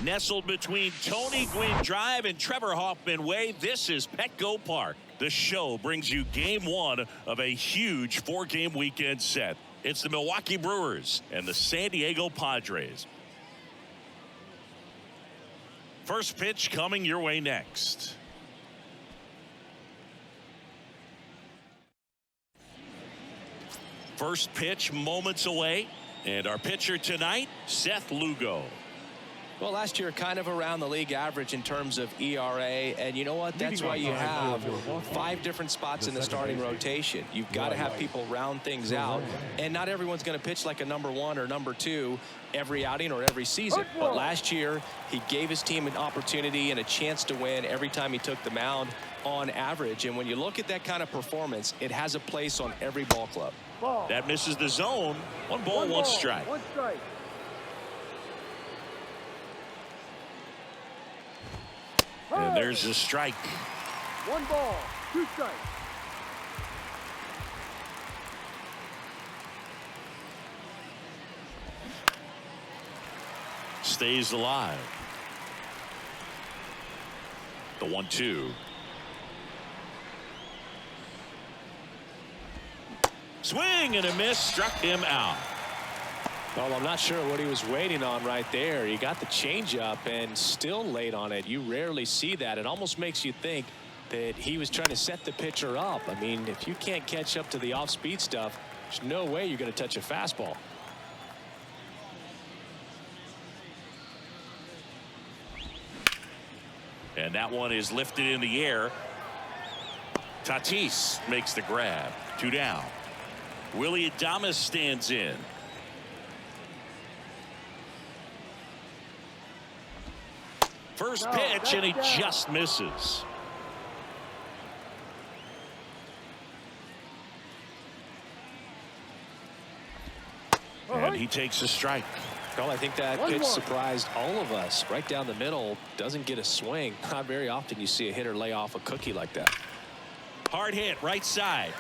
Nestled between Tony Gwynn Drive and Trevor Hoffman Way, this is Petco Park. The show brings you game one of a huge 4-game weekend set. It's the Milwaukee Brewers and the San Diego Padres. First pitch coming your way next. First pitch moments away. And our pitcher tonight, Seth Lugo. Well, last year kind of around the league average in terms of ERA, and you know what, that's why you have 5 different spots in the starting rotation. You've got to have people round things out, and not everyone's going to pitch like a number 1 or number 2 every outing or every season. But last year he gave his team an opportunity and a chance to win every time he took the mound on average, and when you look at that kind of performance, it has a place on every ball club. That misses the zone. 1 ball, 1 strike. And there's a strike. 1 ball, 2 strikes. Stays alive. The 1-2. Swing and a miss, struck him out. Well, I'm not sure what he was waiting on right there. He got the changeup and still late on it. You rarely see that. It almost makes you think that he was trying to set the pitcher up. I mean, if you can't catch up to the off-speed stuff, there's no way you're going to touch a fastball. And that one is lifted in the air. Tatis makes the grab. 2 down. Willie Adames stands in. First pitch, and he just misses. And he takes a strike. Well, I think that pitch surprised all of us. Right down the middle, doesn't get a swing. Not very often you see a hitter lay off a cookie like that. Hard hit, right side.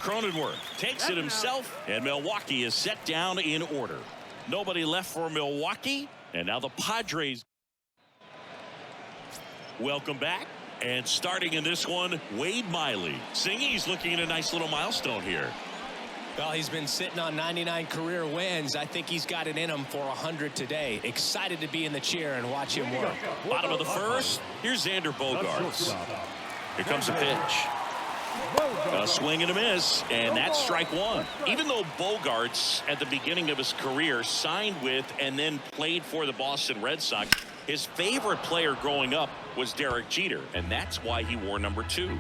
Cronenworth takes it himself, and Milwaukee is set down in order. Nobody left for Milwaukee, and now the Padres. Welcome back, and starting in this one, Wade Miley. Singy's looking at a nice little milestone here. Well, he's been sitting on 99 career wins. I think he's got it in him for 100 today. Excited to be in the chair and watch him work. Bottom of the first, here's Xander Bogaerts. Here comes the pitch. A swing and a miss, and that's strike 1. Even though Bogaerts at the beginning of his career signed with and then played for the Boston Red Sox, his favorite player growing up was Derek Jeter, and that's why he wore number 2.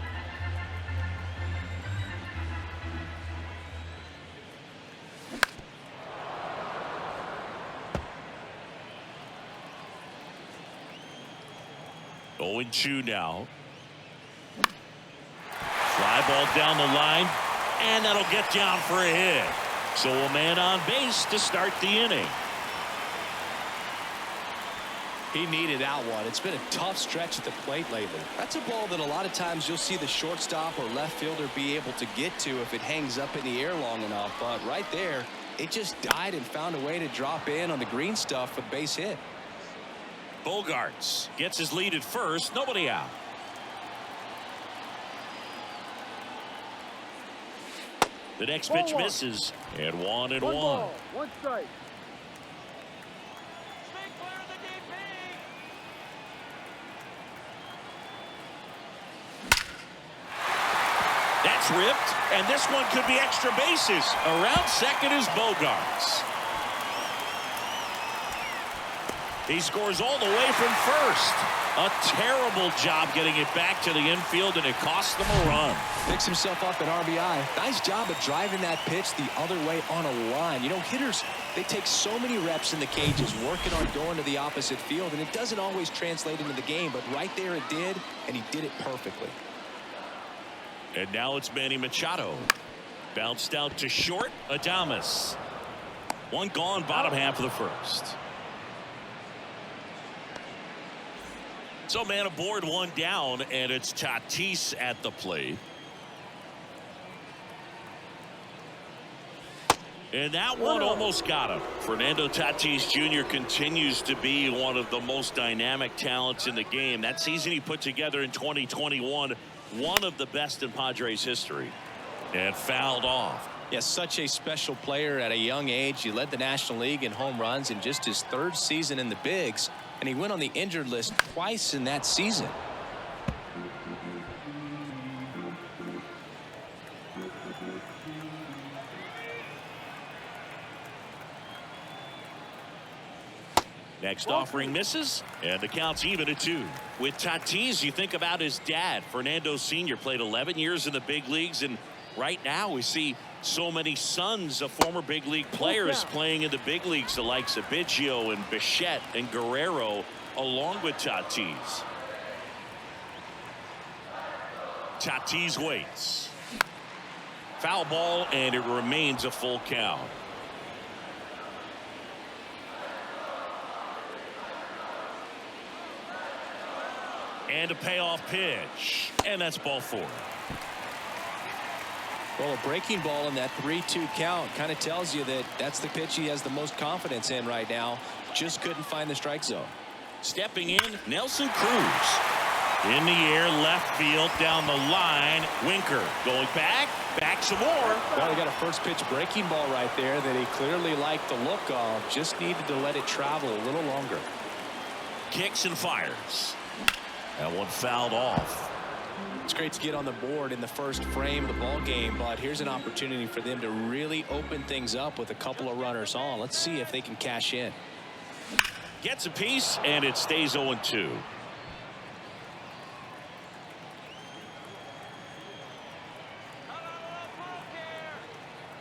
Going 2 now. Fly ball down the line, and that'll get down for a hit. So a man on base to start the inning. He needed that one. It's been a tough stretch at the plate lately. That's a ball that a lot of times you'll see the shortstop or left fielder be able to get to if it hangs up in the air long enough. But right there, it just died and found a way to drop in on the green stuff for the base hit. Bogaerts gets his lead at first. Nobody out. The next pitch misses, and 1-1. 1 ball, 1 strike. That's ripped, and this one could be extra bases. Around second is Bogaerts. He scores all the way from first. A terrible job getting it back to the infield, and it cost them a run. Picks himself up at RBI. Nice job of driving that pitch the other way on a line. You know, hitters, they take so many reps in the cages working on going to the opposite field, and it doesn't always translate into the game, but right there it did, and he did it perfectly. And now it's Manny Machado. Bounced out to short. Adames. 1 gone, bottom half of the first. So man aboard, 1 down, and it's Tatis at the plate. And that one almost got him. Fernando Tatis Jr. continues to be one of the most dynamic talents in the game. That season he put together in 2021, one of the best in Padres history. And fouled off. Yeah, such a special player at a young age. He led the National League in home runs in just his 3rd season in the bigs, and he went on the injured list twice in that season. Next offering misses, and the count's even at 2. With Tatis, you think about his dad. Fernando Sr. played 11 years in the big leagues, and right now we see so many sons of former big league players playing in the big leagues, the likes of Biggio and Bichette and Guerrero, along with Tatis. Tatis waits. Foul ball, and it remains a full count. And a payoff pitch. And that's ball 4. Well, a breaking ball in that 3-2 count kind of tells you that that's the pitch he has the most confidence in right now. Just couldn't find the strike zone. Stepping in, Nelson Cruz. In the air, left field, down the line. Winker going back some more. Well, he got a first pitch breaking ball right there that he clearly liked the look of. Just needed to let it travel a little longer. Kicks and fires. That one fouled off. It's great to get on the board in the first frame of the ball game, but here's an opportunity for them to really open things up with a couple of runners on. Let's see if they can cash in. Gets a piece, and it stays 0-2.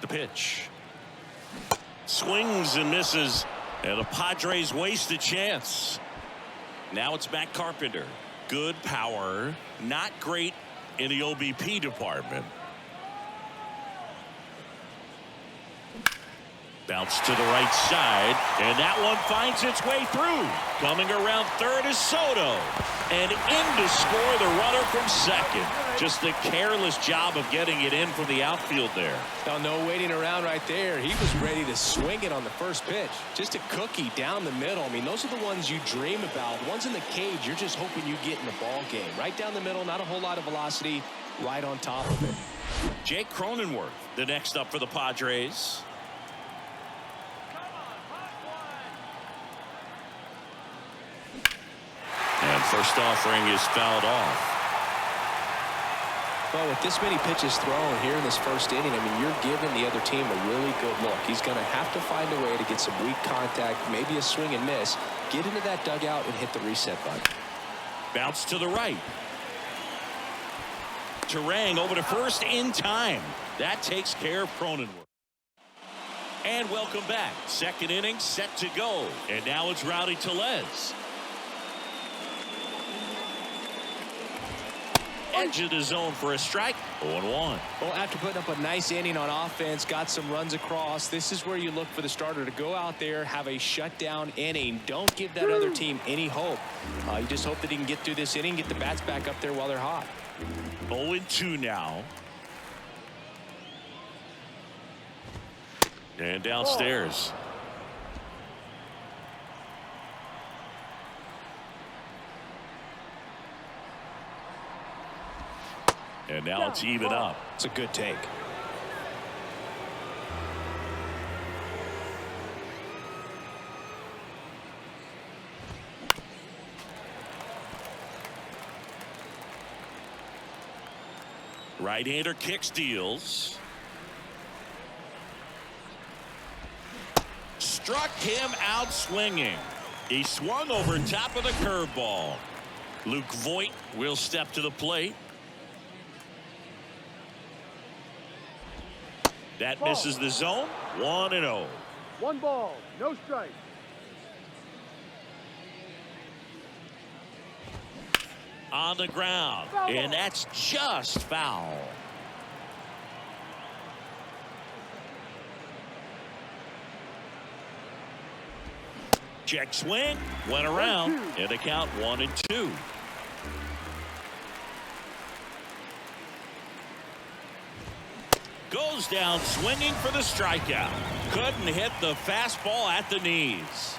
The pitch. Swings and misses, and the Padres waste a chance. Now it's back Carpenter. Good power, not great in the OBP department. Bounce to the right side, and that one finds its way through. Coming around third is Soto, and in to score the runner from second. Just a careless job of getting it in from the outfield there. Now, no waiting around right there. He was ready to swing it on the first pitch. Just a cookie down the middle. I mean, those are the ones you dream about. The ones in the cage, you're just hoping you get in the ball game. Right down the middle, not a whole lot of velocity, right on top of it. Jake Cronenworth, the next up for the Padres. And first offering is fouled off. Well, with this many pitches thrown here in this first inning, I mean, you're giving the other team a really good look. He's going to have to find a way to get some weak contact, maybe a swing and miss, get into that dugout and hit the reset button. Bounce to the right. Terang over to first in time. That takes care of Cronenworth. And welcome back. Second inning set to go. And now it's Rowdy Tellez. Edge of the zone for a strike. 0-1. Well, after putting up a nice inning on offense, got some runs across, this is where you look for the starter to go out there, have a shutdown inning. Don't give that other team any hope. You just hope that he can get through this inning, get the bats back up there while they're hot. 0-2 now. And downstairs. And now it's even up. It's a good take. Right-hander kicks, deals. Struck him out swinging. He swung over top of the curveball. Luke Voit will step to the plate. That misses the zone. 1-0. 1 ball, no strike. On the ground, and that's just foul. Check swing, went around, and the count 1-2. Goes down swinging for the strikeout. Couldn't hit the fastball at the knees.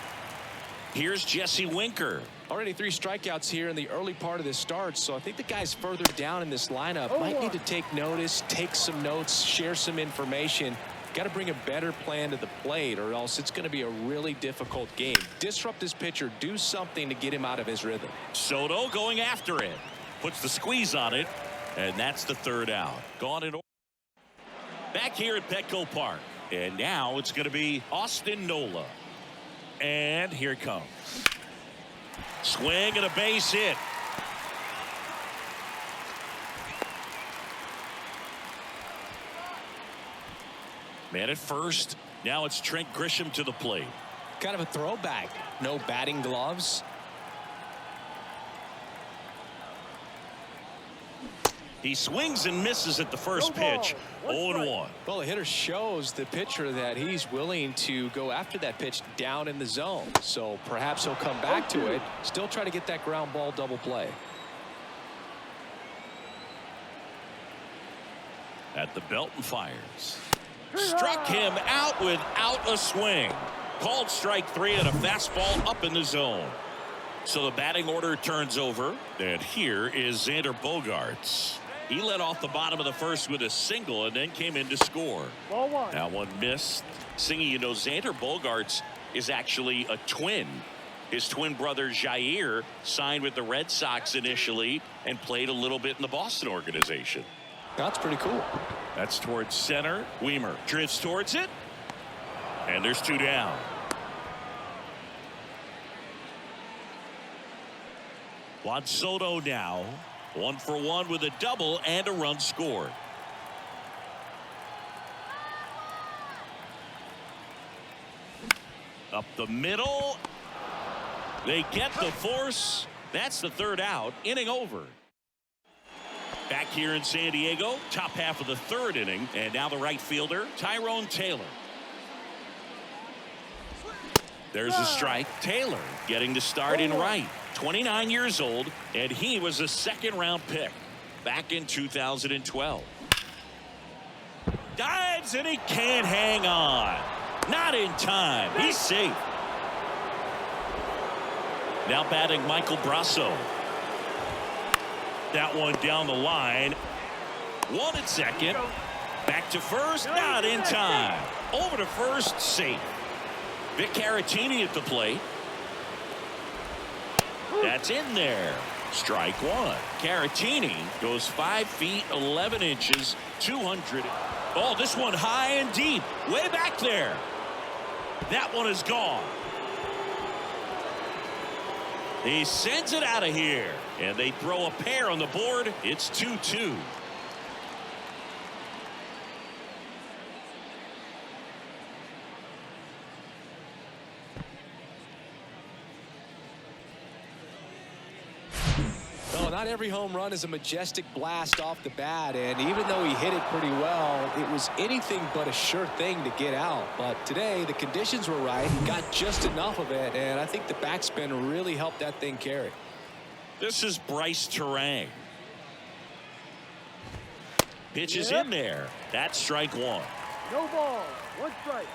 Here's Jesse Winker. Already 3 strikeouts here in the early part of this start, so I think the guys further down in this lineup might need to take notice, take some notes, share some information. Got to bring a better plan to the plate, or else it's going to be a really difficult game. Disrupt this pitcher, do something to get him out of his rhythm. Soto going after it, puts the squeeze on it, and that's the 3rd out. Gone in order. Back here at Petco Park, and now it's going to be Austin Nola, and here it comes. Swing and a base hit. Man at first. Now it's Trent Grisham to the plate. Kind of a throwback. No batting gloves. He swings and misses at the first pitch. 0-1. Well, the hitter shows the pitcher that he's willing to go after that pitch down in the zone. So perhaps he'll come back to it. Still try to get that ground ball double play. At the belt and fires. Struck him out without a swing. Called strike 3 and a fastball up in the zone. So the batting order turns over. And here is Xander Bogaerts. He led off the bottom of the first with a single and then came in to score. Ball 1. Now one missed. Singing, you know, Xander Bogaerts is actually a twin. His twin brother Jair signed with the Red Sox initially and played a little bit in the Boston organization. That's pretty cool. That's towards center. Weimer drifts towards it. And there's 2 down. Juan Soto now 1 for 1 with a double and a run scored. Up the middle. They get the force. That's the 3rd out. Inning over. Back here in San Diego, top half of the 3rd inning, and now the right fielder, Tyrone Taylor. There's a strike. Taylor getting the start in right. 29 years old, and he was a 2nd-round pick back in 2012. Dives, and he can't hang on. Not in time. He's safe. Now batting Michael Brasso. That one down the line. 1 at second. Back to first. Not in time. Over to first. Safe. Vic Caratini at the plate. That's in there. Strike 1. Caratini goes 5 feet 11 inches. 200. Oh, this one high and deep. Way back there. That one is gone. He sends it out of here. And they throw a pair on the board. It's 2-2. Well, not every home run is a majestic blast off the bat, and even though he hit it pretty well, it was anything but a sure thing to get out. But today, the conditions were right. He got just enough of it, and I think the backspin really helped that thing carry. This is Bryce Terang. Pitch is in there. That's strike 1. No ball. 1 strike.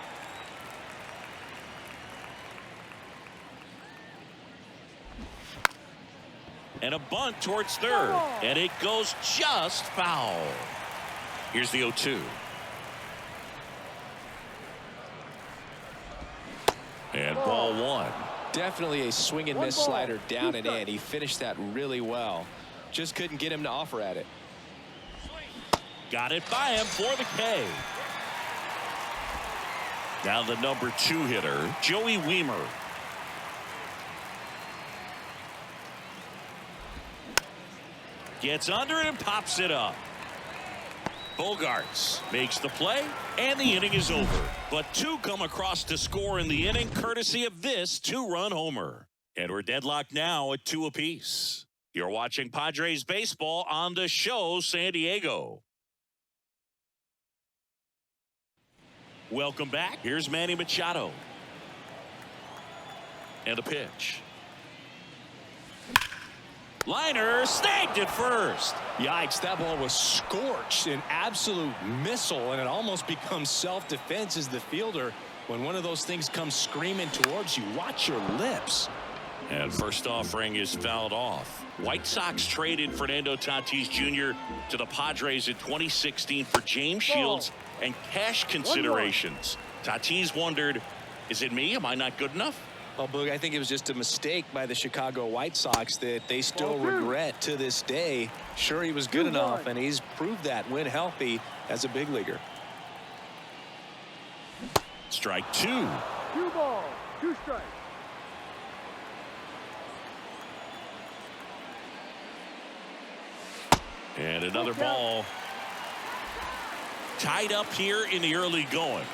And a bunt towards 3rd. And it goes just foul. Here's the 0-2. And ball 1. Definitely a swing and miss slider down and in. He finished that really well. Just couldn't get him to offer at it. Got it by him for the K. Now the number 2 hitter, Joey Weimer. Gets under it and pops it up. Bogaerts makes the play, and the inning is over. But 2 come across to score in the inning, courtesy of this 2-run homer. And we're deadlocked now at 2 apiece. You're watching Padres baseball on the show, San Diego. Welcome back. Here's Manny Machado. And a pitch. Liner snagged at first. Yikes, that ball was scorched, an absolute missile, and it almost becomes self-defense as the fielder. When one of those things comes screaming towards you, watch your lips. And first offering is fouled off. White Sox traded Fernando Tatis Jr. to the Padres in 2016 for James Shields and cash considerations. Tatis wondered, is it me? Am I not good enough? Well, Boog, I think it was just a mistake by the Chicago White Sox that they still regret to this day. Sure, he was good enough, and he's proved that when healthy as a big leaguer. Strike 2. 2 balls, 2 strikes. And another ball. Tied up here in the early going.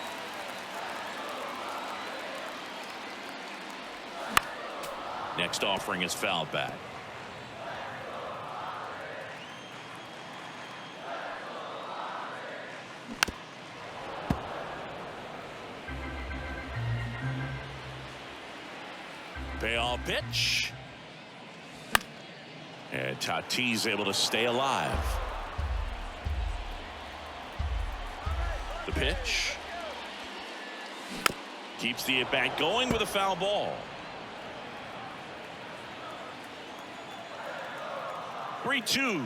Next offering is fouled back. Payoff pitch. And Tatis able to stay alive. The pitch. Keeps the at-bat going with a foul ball. 3-2.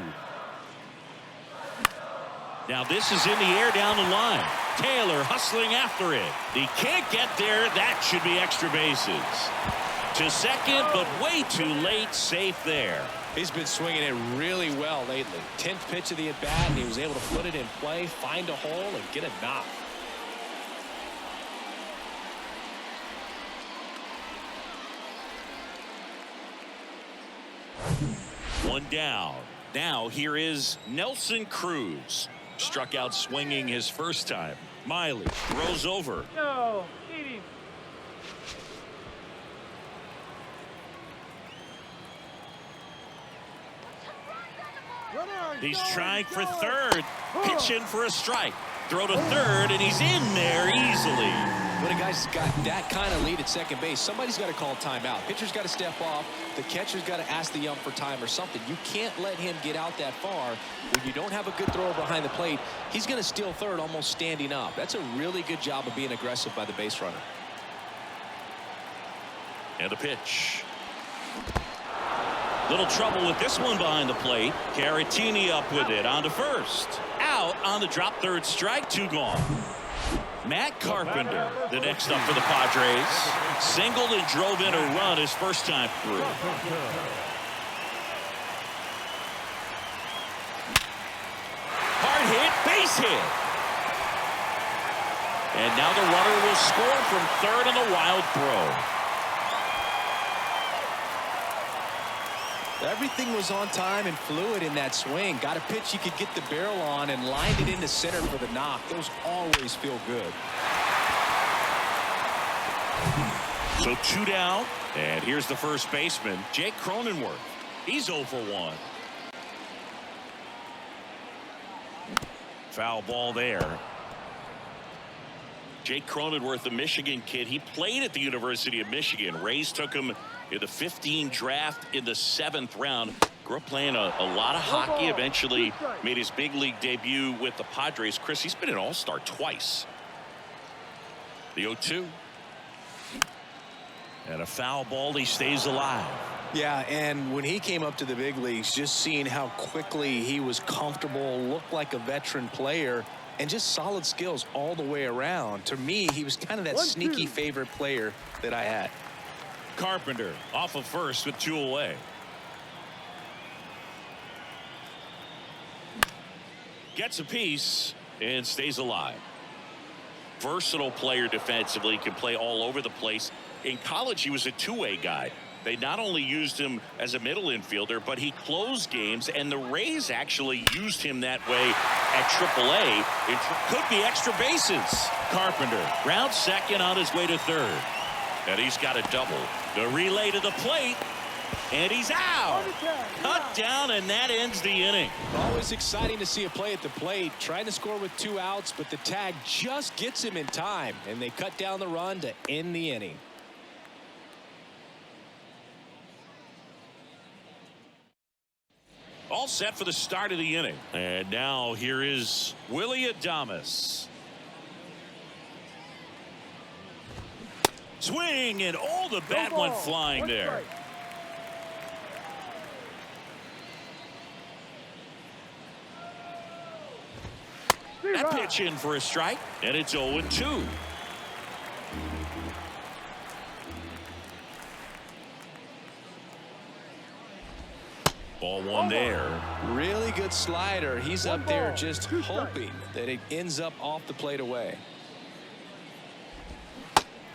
Now this is in the air down the line. Taylor hustling after it. He can't get there. That should be extra bases. To second, but way too late. Safe there. He's been swinging it really well lately. 10th pitch of the at-bat, and he was able to put it in play, find a hole, and get a knock. One down. Now here is Nelson Cruz. Struck out swinging his first time. Miley throws over. No, eat him. He's trying for third. Pitch in for a strike. Throw to third, and he's in there easily. When a guy's got that kind of lead at second base, somebody's got to call timeout. Pitcher's got to step off. The catcher's got to ask the ump for time or something. You can't let him get out that far. When you don't have a good thrower behind the plate, he's going to steal third almost standing up. That's a really good job of being aggressive by the base runner. And the pitch. Little trouble with this one behind the plate. Caratini up with it on to first. Out on the drop, third strike, 2 gone. Matt Carpenter, the next up for the Padres. Singled and drove in a run his first time through. Hard hit, base hit. And now the runner will score from third on the wild throw. Everything was on time and fluid in that swing. Got a pitch you could get the barrel on and lined it into center for the knock. Those always feel good. So 2 down, and here's the first baseman, Jake Cronenworth. He's 0 for 1. Foul ball there. Jake Cronenworth, the Michigan kid, he played at the University of Michigan. Rays took him in the 15 draft in the 7th round. Grew up playing a lot of hockey. Eventually made his big league debut with the Padres. Chris, he's been an all-star twice. The 0-2. And a foul ball. He stays alive. Yeah, and when he came up to the big leagues, just seeing how quickly he was comfortable, looked like a veteran player, and just solid skills all the way around. To me, he was kind of that sneaky favorite player that I had. Carpenter off of first with 2 away. Gets a piece and stays alive. Versatile player defensively, can play all over the place. In college, he was a two-way guy. They not only used him as a middle infielder, but he closed games, and the Rays actually used him that way at AAA. It could be extra bases. Carpenter round second on his way to third. And he's got a double. The relay to the plate, and he's out. Cut down, and that ends the inning. Always exciting to see a play at the plate. Trying to score with 2 outs, but the tag just gets him in time, and they cut down the run to end the inning. All set for the start of the inning. And now here is Willie Adames. Swing, and the bat went flying there. That pitch in for a strike, and it's 0-2. Ball one there. Really good slider. He's up there just hoping that it ends up off the plate away.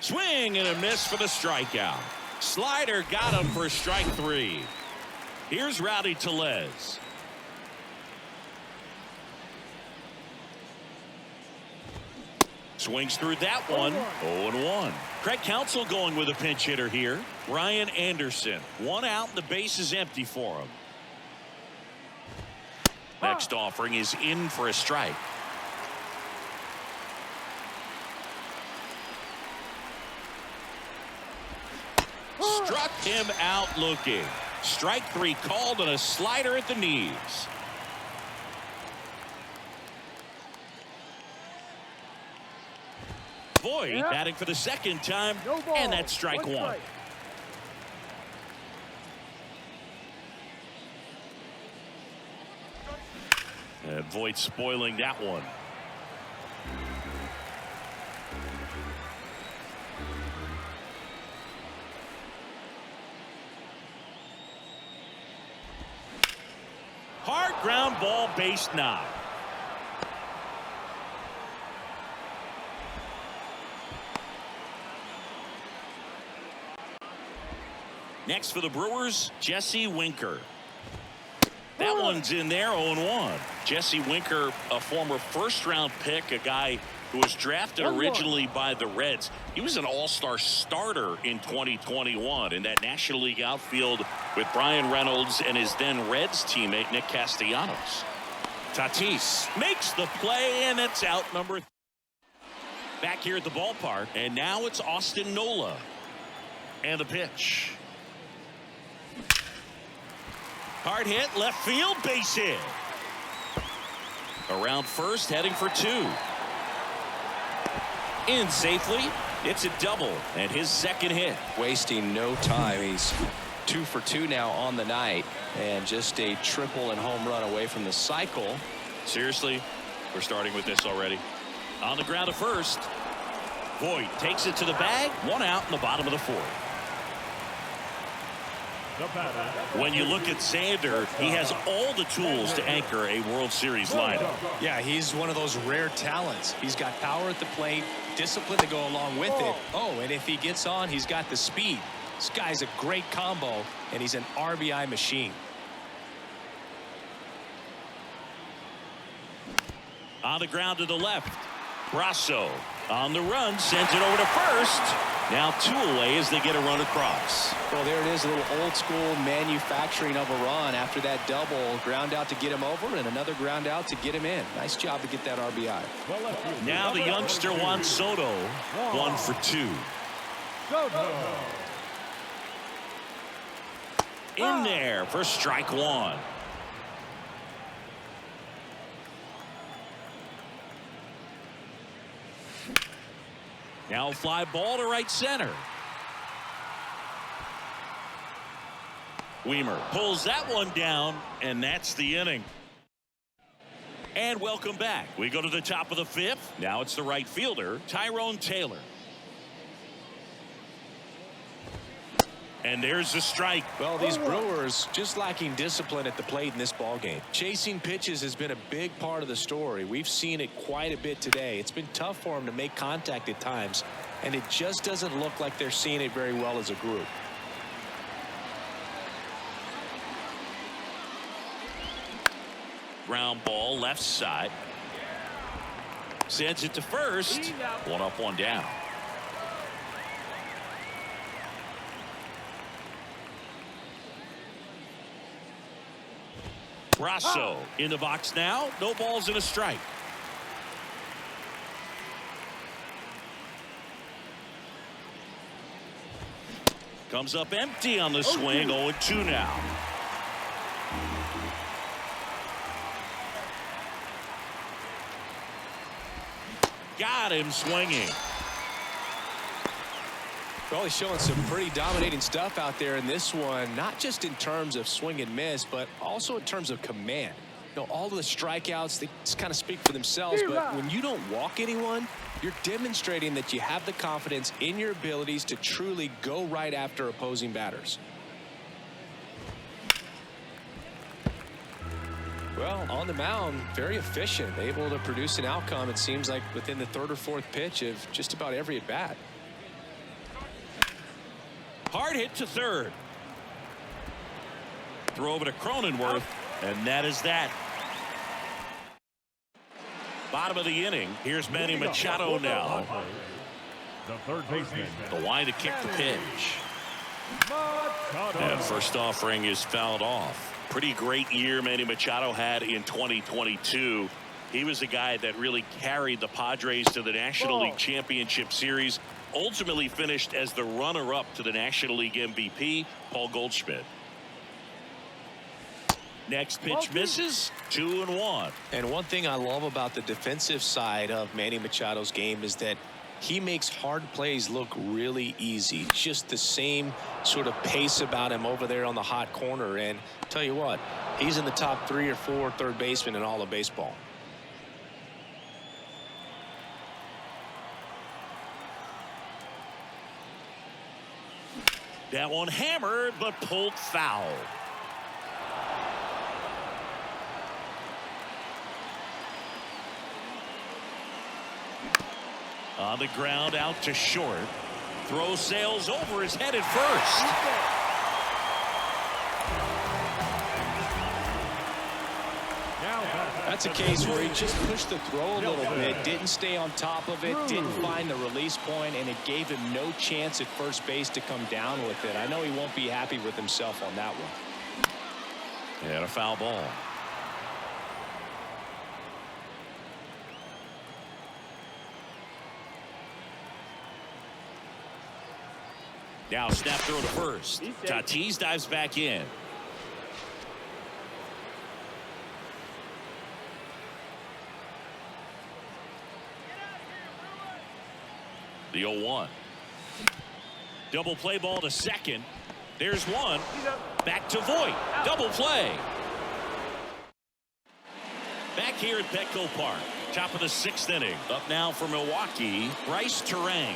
Swing and a miss for the strikeout. Slider got him for strike 3. Here's Rowdy Tellez. Swings through that one. 0-1. Craig Counsell going with a pinch hitter here. Ryan Anderson. 1 out and the base is empty for him. Next offering is in for a strike. Struck him out looking. Strike 3 called on a slider at the knees. Voit batting for the second time, and that's strike 1. And Voit spoiling that one. Hard ground ball, base knock. Next for the Brewers, Jesse Winker. That one's in there, 0-1. Jesse Winker, a former first-round pick, a guy who was drafted originally by the Reds. He was an all-star starter in 2021 in that National League outfield with Brian Reynolds and his then Reds teammate Nick Castellanos. Tatis makes the play, and it's out number 3. Back here at the ballpark, and now it's Austin Nola. And the pitch. Hard hit, left field, base hit. Around first, heading for 2. In safely, it's a double, and his second hit. Wasting no time. He's 2 for 2 now on the night, and just a triple and home run away from the cycle. Seriously, we're starting with this already. On the ground at first. Voit takes it to the bag. 1 out in the bottom of the 4th. When you look at Xander, he has all the tools to anchor a World Series lineup. Yeah, he's one of those rare talents. He's got power at the plate, discipline to go along with it. Oh, and if he gets on, he's got the speed. This guy's a great combo, and he's an RBI machine. On the ground to the left. Brasso on the run, sends it over to first. Now 2 away as they get a run across. Well, there it is, a little old school manufacturing of a run after that double. Ground out to get him over, and another ground out to get him in. Nice job to get that RBI. Now the youngster Juan Soto, 1 for 2. In there for strike 1. Now fly ball to right center. Weimer pulls that one down, and that's the inning. And welcome back. We go to the top of the 5th. Now it's the right fielder, Tyrone Taylor. And there's the strike. Well, these Brewers just lacking discipline at the plate in this ballgame. Chasing pitches has been a big part of the story. We've seen it quite a bit today. It's been tough for them to make contact at times, and it just doesn't look like they're seeing it very well as a group. Ground ball left side. Sends it to first. 1 up, 1 down. Brasso in the box now. No balls and a strike. Comes up empty on the swing. 0-2 now. Got him swinging. Well, he's showing some pretty dominating stuff out there in this one, not just in terms of swing and miss, but also in terms of command. You know, all of the strikeouts, they just kind of speak for themselves, but when you don't walk anyone, you're demonstrating that you have the confidence in your abilities to truly go right after opposing batters. Well, on the mound, very efficient, able to produce an outcome, it seems like, within the third or fourth pitch of just about every at bat. Hard hit to third. Throw over to Cronenworth, and that is that. Bottom of the inning. Here's Manny Machado now. The third baseman. The line to kick the pitch. And first offering is fouled off. Pretty great year Manny Machado had in 2022. He was a guy that really carried the Padres to the National League Championship Series. Ultimately finished as the runner-up to the National League MVP, Paul Goldschmidt. Next pitch misses. 2-1. And one thing I love about the defensive side of Manny Machado's game is that he makes hard plays look really easy. Just the same sort of pace about him over there on the hot corner. And tell you what, he's in the top 3 or 4 third basemen in all of baseball. That one hammered, but pulled foul. On the ground, out to short. Throw sails over his head at first. That's a case where he just pushed the throw a little bit, didn't stay on top of it, didn't find the release point, and it gave him no chance at first base to come down with it. I know he won't be happy with himself on that one. And a foul ball. Now snap throw to first. Tatis dives back in. The 0-1. Double play ball to second. There's one. Back to Voit. Double play. Back here at Petco Park. Top of the 6th inning. Up now for Milwaukee, Bryce Terang.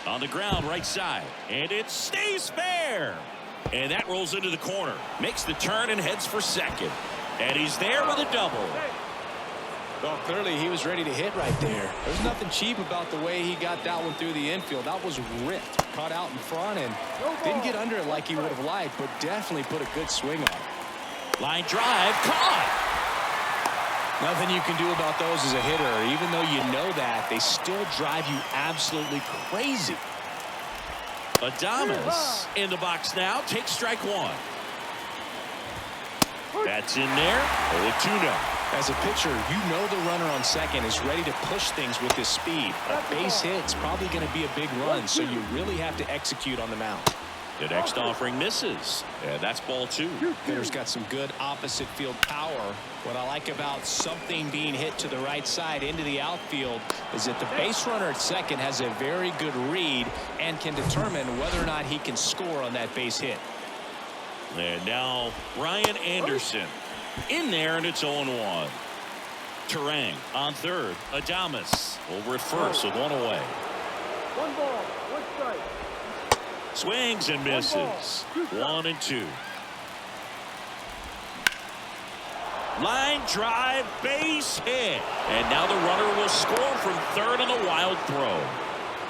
On the ground, right side. And it stays fair. And that rolls into the corner. Makes the turn and heads for second. And he's there with a double. Well, clearly he was ready to hit right there. There's nothing cheap about the way he got that one through the infield. That was ripped, caught out in front, and didn't get under it like he would have liked, but definitely put a good swing on it. Line drive, caught. Nothing you can do about those as a hitter. Even though you know that, they still drive you absolutely crazy. Adames in the box now. Takes strike one. That's in there. 0-2 now. As a pitcher, you know the runner on second is ready to push things with his speed. A base hit's probably going to be a big run, so you really have to execute on the mound. The next offering misses, and that's ball 2. Hitter's got some good opposite field power. What I like about something being hit to the right side into the outfield is that the base runner at second has a very good read and can determine whether or not he can score on that base hit. And now Brian Anderson in there, and it's 0-1. Terang on third. Adames over at first with one away. 1 ball, 1 strike. Swings and misses. 1-2. Line drive, base hit. And now the runner will score from third on a wild throw.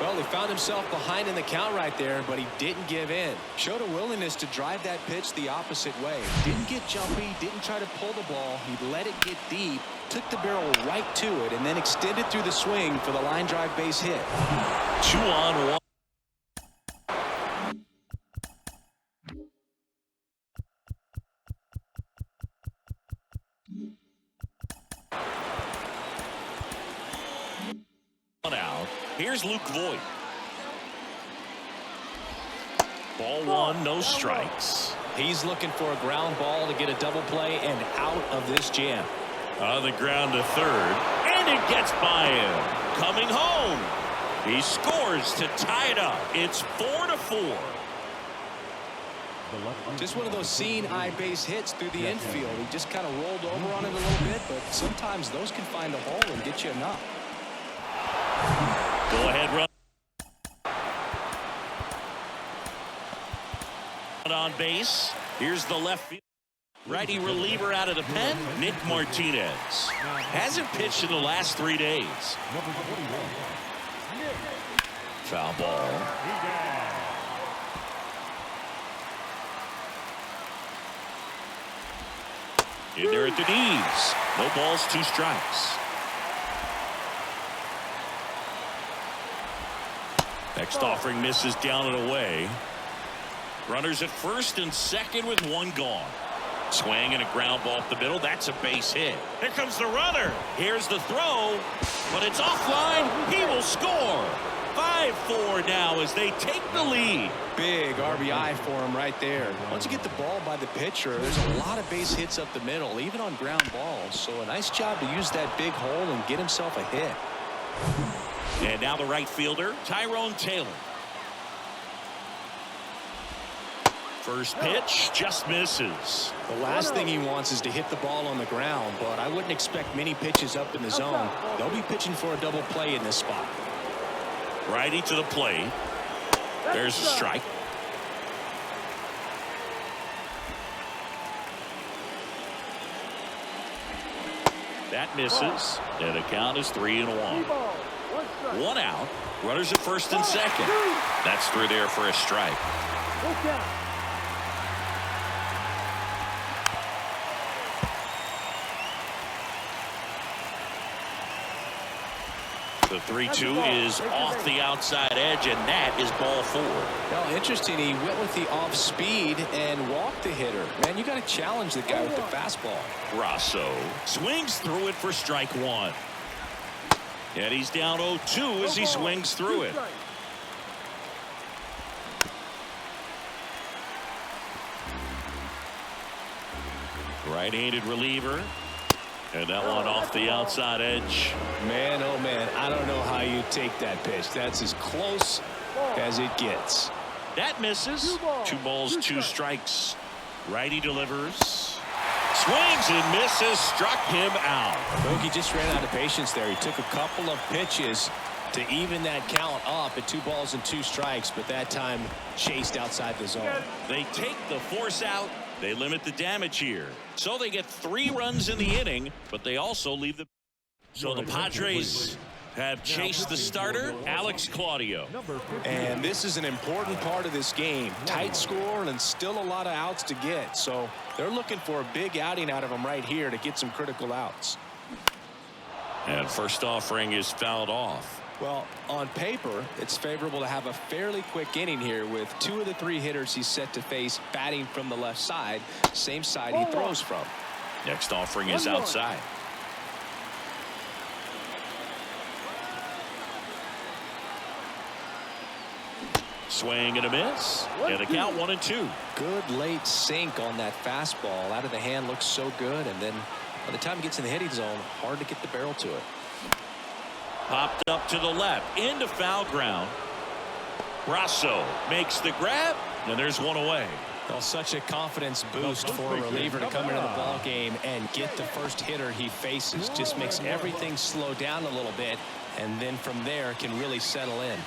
Well, he found himself behind in the count right there, but he didn't give in. Showed a willingness to drive that pitch the opposite way. Didn't get jumpy, didn't try to pull the ball. He let it get deep, took the barrel right to it, and then extended through the swing for the line drive base hit. 2-on-1. Out. Here's Luke Voit. Ball 1, no strikes. He's looking for a ground ball to get a double play and out of this jam. On the ground to third, and it gets by him. Coming home, he scores to tie it up. It's 4-4. Just one of those seeing eye base hits through the infield. He just kind of rolled over on it a little bit, but sometimes those can find a hole and get you enough. Go ahead, run. On base. Here's the left field. Righty reliever out of the pen, Nick Martinez. Hasn't pitched in the last 3 days. Foul ball. In there at the knees. No balls, 2 strikes. Next offering misses down and away. Runners at first and second with 1 gone. Swing and a ground ball up the middle. That's a base hit. Here comes the runner. Here's the throw, but it's offline. He will score. 5-4 now as they take the lead. Big RBI for him right there. Once you get the ball by the pitcher, there's a lot of base hits up the middle, even on ground balls. So a nice job to use that big hole and get himself a hit. And now the right fielder, Tyrone Taylor. First pitch just misses. The last thing he wants is to hit the ball on the ground, but I wouldn't expect many pitches up in the zone. They'll be pitching for a double play in this spot. Righty to the plate. There's a strike. That misses. And the count is 3-1. 1 out. Runners at first and second. That's through there for a strike. The 3-2 is off the outside edge, and that is ball 4. Well, interesting. He went with the off speed and walked the hitter. Man, you got to challenge the guy with the fastball. Rosso swings through it for strike 1. And he's down 0-2 as he swings through it. Right-handed reliever. And that one off the outside edge. Man, oh man, I don't know how you take that pitch. That's as close as it gets. That misses. 2 balls, 2 strikes. Righty delivers. Swings and misses. Struck him out. Bogey just ran out of patience there. He took a couple of pitches to even that count up at 2 balls and 2 strikes, but that time chased outside the zone. They take the force out. They limit the damage here. So they get 3 runs in the inning, but they also leave the... So the Padres have chased the starter, Alex Claudio. And this is an important part of this game. Tight score and still a lot of outs to get. So they're looking for a big outing out of him right here to get some critical outs. And first offering is fouled off. Well, on paper, it's favorable to have a fairly quick inning here with 2 of the 3 hitters he's set to face batting from the left side, same side he throws from. Next offering is outside. Swing and a miss. And the count 1-2. Good late sink on that fastball. Out of the hand looks so good, and then by the time it gets in the hitting zone, hard to get the barrel to it. Popped up to the left into foul ground. Rosso makes the grab, and there's 1 away. Well, such a confidence boost for a reliever to come into the ball game and get the first hitter he faces. Just makes everything slow down a little bit, and then from there can really settle in.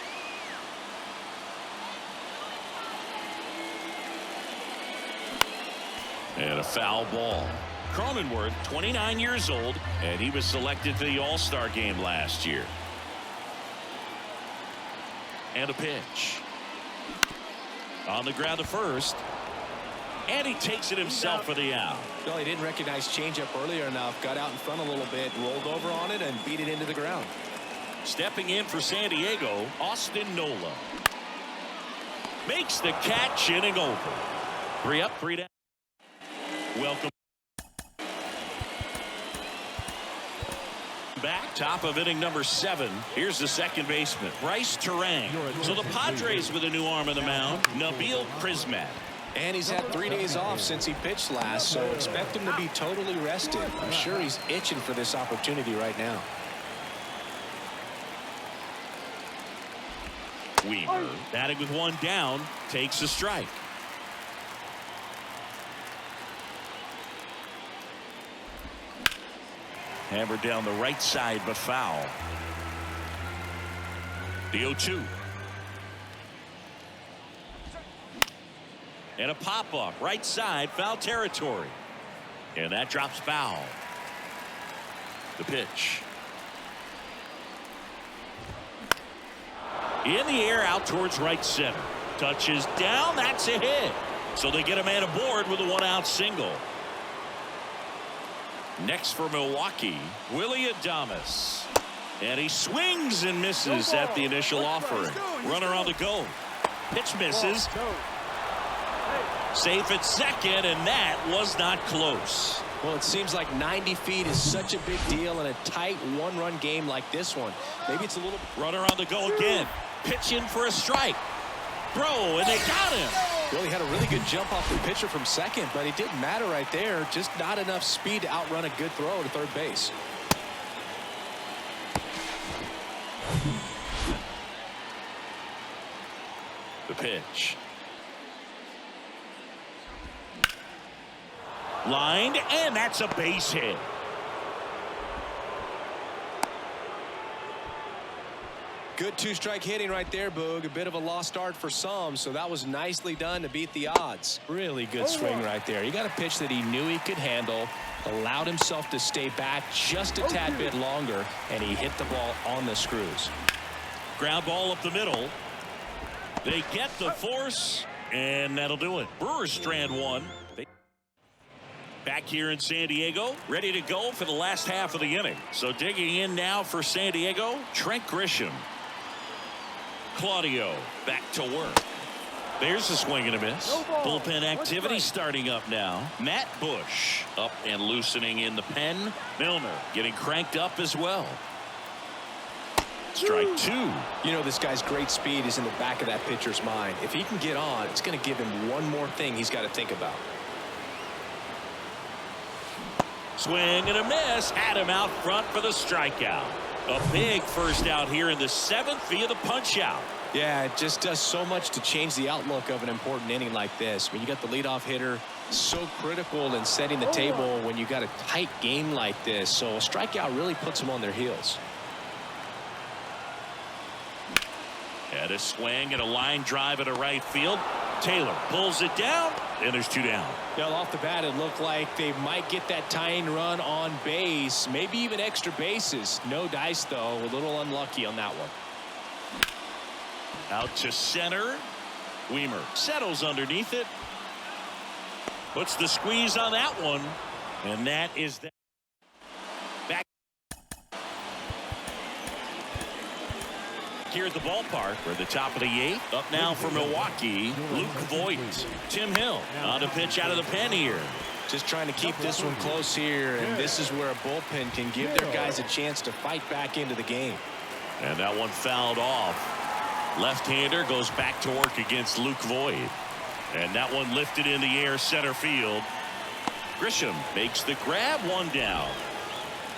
And a foul ball. Cronenworth, 29 years old, and he was selected to the All-Star game last year. And a pitch. On the ground to first. And he takes it himself for the out. Well, he didn't recognize changeup earlier enough, got out in front a little bit, rolled over on it, and beat it into the ground. Stepping in for San Diego, Austin Nola. Makes the catch, inning over. 3 up, 3 down. Welcome back. Top of inning number 7. Here's the second baseman, Bryce Terang. So the Padres with a new arm on the mound, Nabil Prismat. And he's had 3 days off since he pitched last, so expect him to be totally rested. I'm sure he's itching for this opportunity right now. Weimer, batting with one down, takes a strike. Hammered down the right side, but foul. The 0-2. And a pop-up, right side, foul territory. And that drops foul. The pitch. In the air, out towards right center. Touches down, that's a hit. So they get a man aboard with a one-out single. Next for Milwaukee, Willie Adames. And he swings and misses at the initial offering. Runner on the go. Pitch misses. Safe at second, and that was not close. Well, it seems like 90 feet is such a big deal in a tight one-run game like this one. Maybe it's a little... Runner on the go again. Pitch in for a strike. Throw, and they got him. Well, he had a really good jump off the pitcher from second, but it didn't matter right there. Just not enough speed to outrun a good throw to third base. The pitch. Lined, and that's a base hit. Good two-strike hitting right there, Boog. A bit of a lost start for some, so that was nicely done to beat the odds. Really good swing right there. He got a pitch that he knew he could handle, allowed himself to stay back just a tad bit longer, and he hit the ball on the screws. Ground ball up the middle. They get the force, and that'll do it. Brewers strand one. Back here in San Diego, ready to go for the last half of the inning. So digging in now for San Diego, Trent Grisham. Claudio back to work. There's a swing and a miss. Bullpen activity starting up now. Matt Bush up and loosening in the pen. Milner getting cranked up as well. Strike two. You know, this guy's great speed is in the back of that pitcher's mind. If he can get on, it's going to give him one more thing he's got to think about. Swing and a miss. Had him out front for the strikeout. A big first out here in the seventh via the punch out. Yeah, it just does so much to change the outlook of an important inning like this. When you got the leadoff hitter, so critical in setting the table when you got a tight game like this. So a strikeout really puts them on their heels. And a swing and a line drive at a right field. Taylor pulls it down, and there's two down. Well, off the bat, it looked like they might get that tying run on base, maybe even extra bases. No dice, though. A little unlucky on that one. Out to center. Weimer settles underneath it. Puts the squeeze on that one, and that is that. Back here at the ballpark. We're at the top of the eighth. Up now for Milwaukee, Luke Voit. Tim Hill on a pitch out of the pen here. Just trying to keep this one close here, and this is where a bullpen can give their guys a chance to fight back into the game. And that one fouled off. Left-hander goes back to work against Luke Voit. And that one lifted in the air center field. Grisham makes the grab, one down.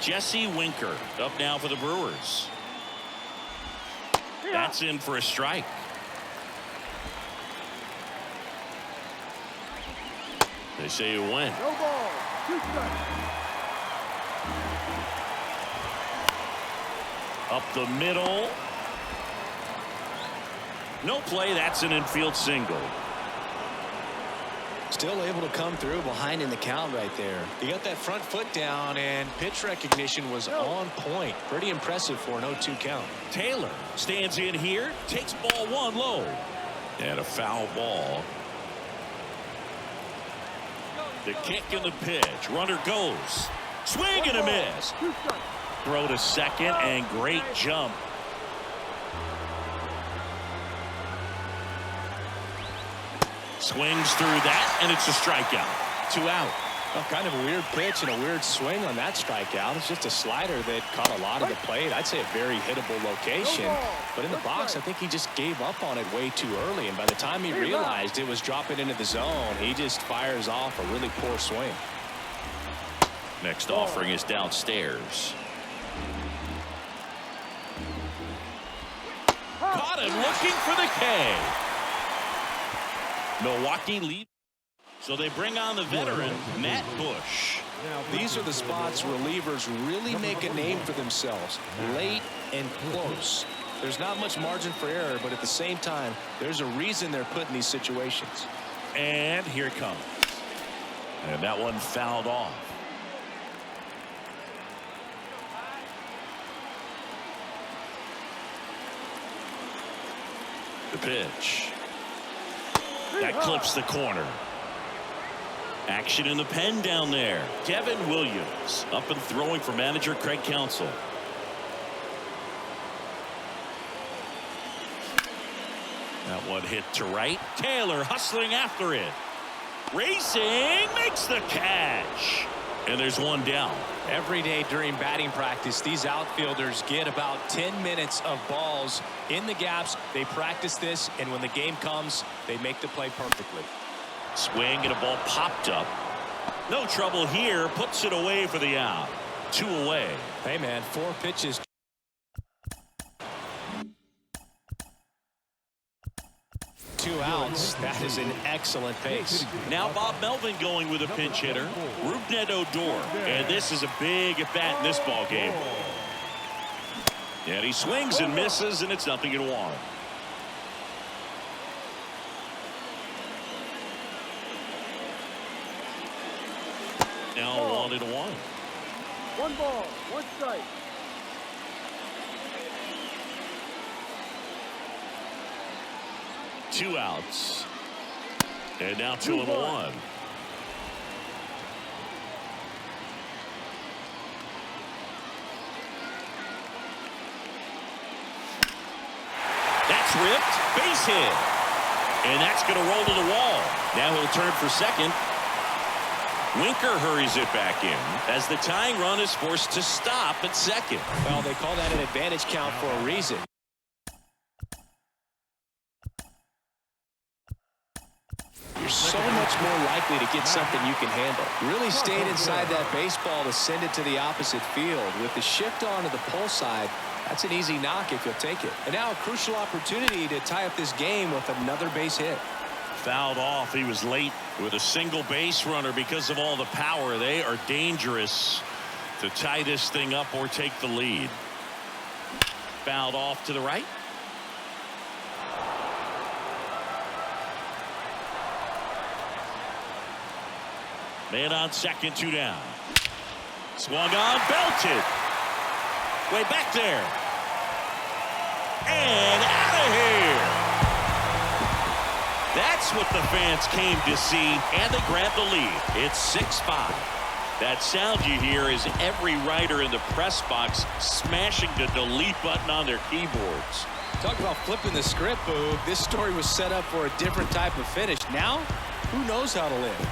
Jesse Winker up now for the Brewers. That's in for a strike. They say it went. No ball. 2 strikes. Up the middle. No play. That's an infield single. Still able to come through behind in the count right there. He got that front foot down, and pitch recognition was on point. Pretty impressive for an 0-2 count. Taylor stands in here, takes ball one low. And a foul ball. The kick and the pitch. Runner goes. Swing and a miss. 2 strikes. Throw to second, and great jump. Swings through that, and it's a strikeout. 2 out. Well, kind of a weird pitch and a weird swing on that strikeout. It's just a slider that caught a lot of the plate. I'd say a very hittable location. But in the box, I think he just gave up on it way too early. And by the time he realized it was dropping into the zone, he just fires off a really poor swing. Next offering is downstairs. Caught him looking for the K. Milwaukee lead. So they bring on the veteran, Matt Bush. Now, these are the spots relievers really make a name for themselves. Late and close. There's not much margin for error, but at the same time, there's a reason they're put in these situations. And here it comes. And that one fouled off. The pitch. That clips the corner. Action in the pen down there. Devin Williams up and throwing for manager Craig Counsell. That one hit to right. Taylor hustling after it. Racing makes the catch. And there's one down. Every day during batting practice, these outfielders get about 10 minutes of balls in the gaps. They practice this, and when the game comes, they make the play perfectly. Swing and a ball popped up. No trouble here. Puts it away for the out. 2 away. Hey, man, 4 pitches. Two outs. That is an excellent pace. Now Bob Melvin going with a pinch hitter. Rougned Odor. And this is a big at bat in this ball game. And he swings and misses, and it's 0-1. Now 1-1. 1 ball, 1 strike. Two outs. And now 2-1. That's ripped. Base hit. And that's going to roll to the wall. Now he'll turn for second. Winker hurries it back in as the tying run is forced to stop at second. Well, they call that an advantage count for a reason. You're so much more likely to get something you can handle. Really stayed inside that baseball to send it to the opposite field. With the shift on to the pull side, that's an easy knock if you'll take it. And now a crucial opportunity to tie up this game with another base hit. Fouled off. He was late with a single base runner because of all the power. They are dangerous to tie this thing up or take the lead. Fouled off to the right. Man on second, 2 down. Swung on, belted. Way back there. And out of here. That's what the fans came to see, and they grabbed the lead. It's 6-5. That sound you hear is every writer in the press box smashing the delete button on their keyboards. Talk about flipping the script, Boo. This story was set up for a different type of finish. Now, who knows how to live?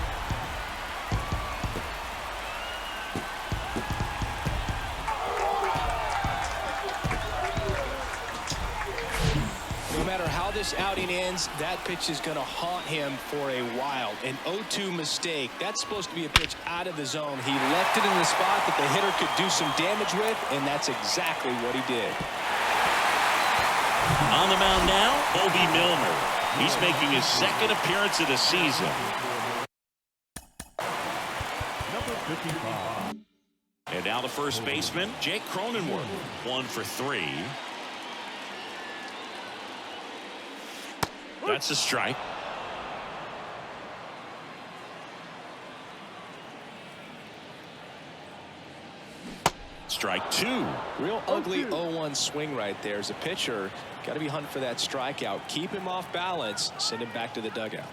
No matter how this outing ends, that pitch is going to haunt him for a while. An 0-2 mistake. That's supposed to be a pitch out of the zone. He left it in the spot that the hitter could do some damage with, and that's exactly what he did. On the mound now, Bobby Milner. He's making his second appearance of the season. Number 55. And now the first baseman, Jake Cronenworth. 1 for 3. That's a strike. Strike 2. Real ugly 0-1 swing right there. As a pitcher, got to be hunting for that strikeout. Keep him off balance. Send him back to the dugout.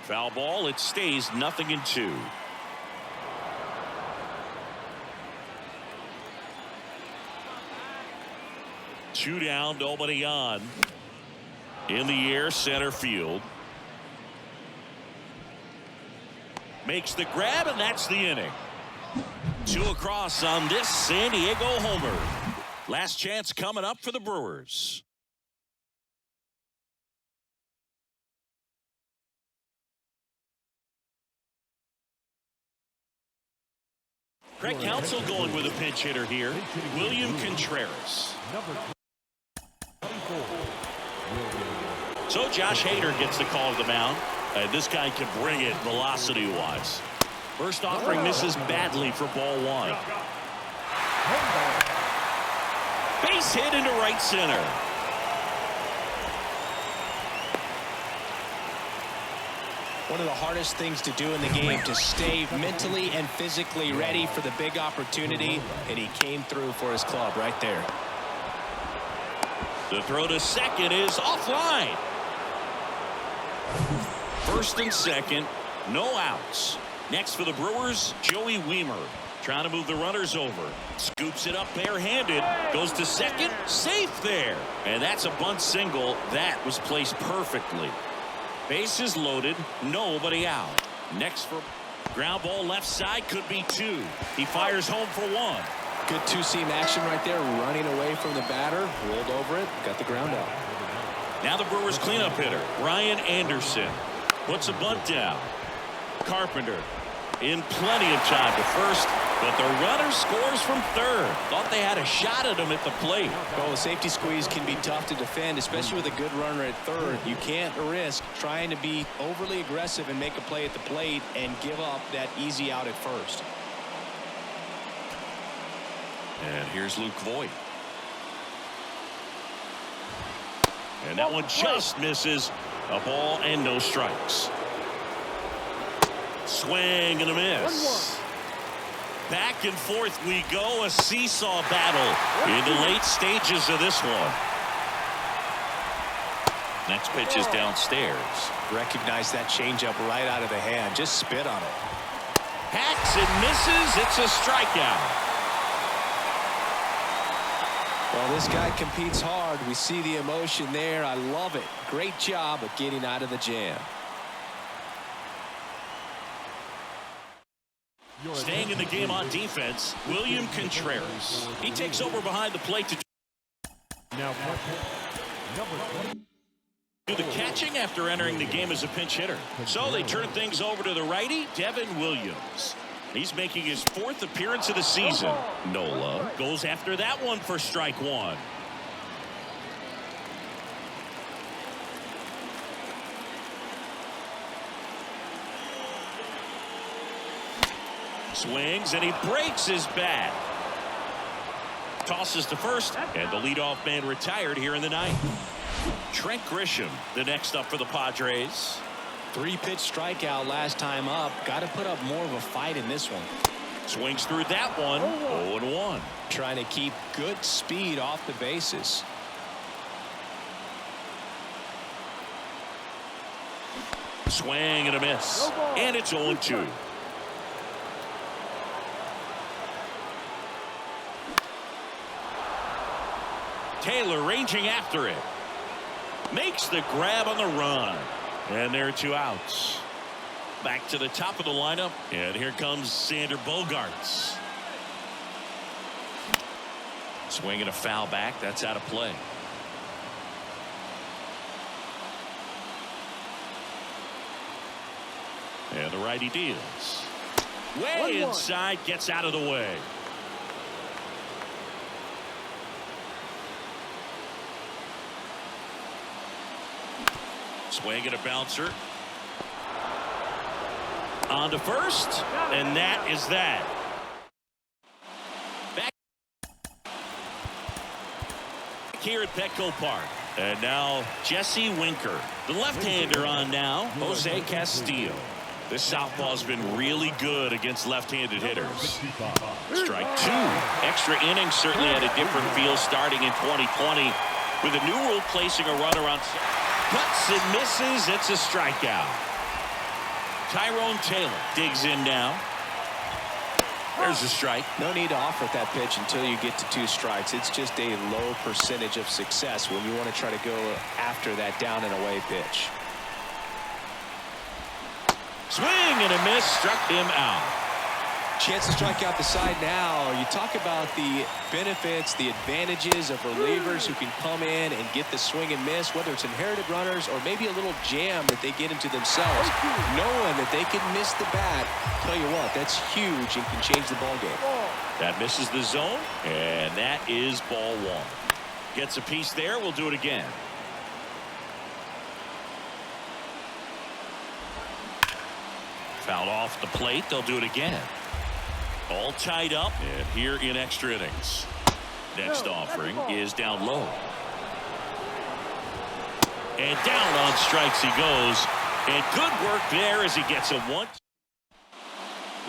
Foul ball. It stays 0-2. Two down, nobody on. In the air, center field. Makes the grab, and that's the inning. 2 across on this San Diego homer. Last chance coming up for the Brewers. Craig Counsell going with a pinch hitter here. William Contreras. So Josh Hader gets the call to the mound. This guy can bring it velocity-wise. First offering misses badly for ball 1. Base hit into right center. One of the hardest things to do in the game, to stay mentally and physically ready for the big opportunity, and he came through for his club right there. The throw to second is offline. First and second, no outs. Next for the Brewers, Joey Wiemer. Trying to move the runners over. Scoops it up barehanded. Goes to second. Safe there. And that's a bunt single. That was placed perfectly. Bases loaded. Nobody out. Next for ground ball left side. Could be 2. He fires home for 1. Good two-seam action right there. Running away from the batter. Rolled over it. Got the ground out. Now the Brewers cleanup hitter, Ryan Anderson. Puts a bunt down. Carpenter in plenty of time to first, but the runner scores from third. Thought they had a shot at him at the plate. Well, a safety squeeze can be tough to defend, especially with a good runner at third. You can't risk trying to be overly aggressive and make a play at the plate and give up that easy out at first. And here's Luke Voit. And that one just misses. A ball and no strikes. Swing and a miss. Back and forth we go. A seesaw battle in the late stages of this one. Next pitch is downstairs. Recognize that changeup right out of the hand. Just spit on it. Hacks and misses. It's a strikeout. Well, this guy competes hard. We see the emotion there. I love it. Great job of getting out of the jam. Staying in the game on defense, William Contreras. He takes over behind the plate to Now, do the catching after entering the game as a pinch hitter. So they turn things over to the righty, Devin Williams. He's making his 4th appearance of the season. Nola goes after that one for strike 1. Swings and he breaks his bat. Tosses to first, and the leadoff man retired here in the 9th. Trent Grisham, the next up for the Padres. 3-pitch strikeout last time up. Got to put up more of a fight in this one. Swings through that one. 0-1. Trying to keep good speed off the bases. Swing and a miss. And it's 0-2. Taylor ranging after it. Makes the grab on the run. And there are 2 outs. Back to the top of the lineup. And here comes Xander Bogaerts. Swinging a foul back. That's out of play. And the righty deals. Way inside. Gets out of the way. Swing and a bouncer. On to first. And that is that. Back here at Petco Park. And now Jesse Winker. The left-hander on now. Jose Castillo. This southpaw's been really good against left-handed hitters. Strike 2. Extra innings certainly had a different feel starting in 2020 with a new rule placing a runner on. Cuts and misses. It's a strikeout. Tyrone Taylor digs in now. There's a strike. No need to offer that pitch until you get to 2 strikes. It's just a low percentage of success when you want to try to go after that down and away pitch. Swing and a miss, struck him out. Chance to strike out the side now. You talk about the benefits, the advantages of relievers who can come in and get the swing and miss, whether it's inherited runners or maybe a little jam that they get into themselves. Knowing that they can miss the bat, tell you what, that's huge and can change the ball game. That misses the zone, and that is ball one. Gets a piece there. We'll do it again. Fouled off the plate. They'll do it again. All tied up, and here in extra innings. Next offering is down low. And down on strikes he goes. And good work there as he gets a one.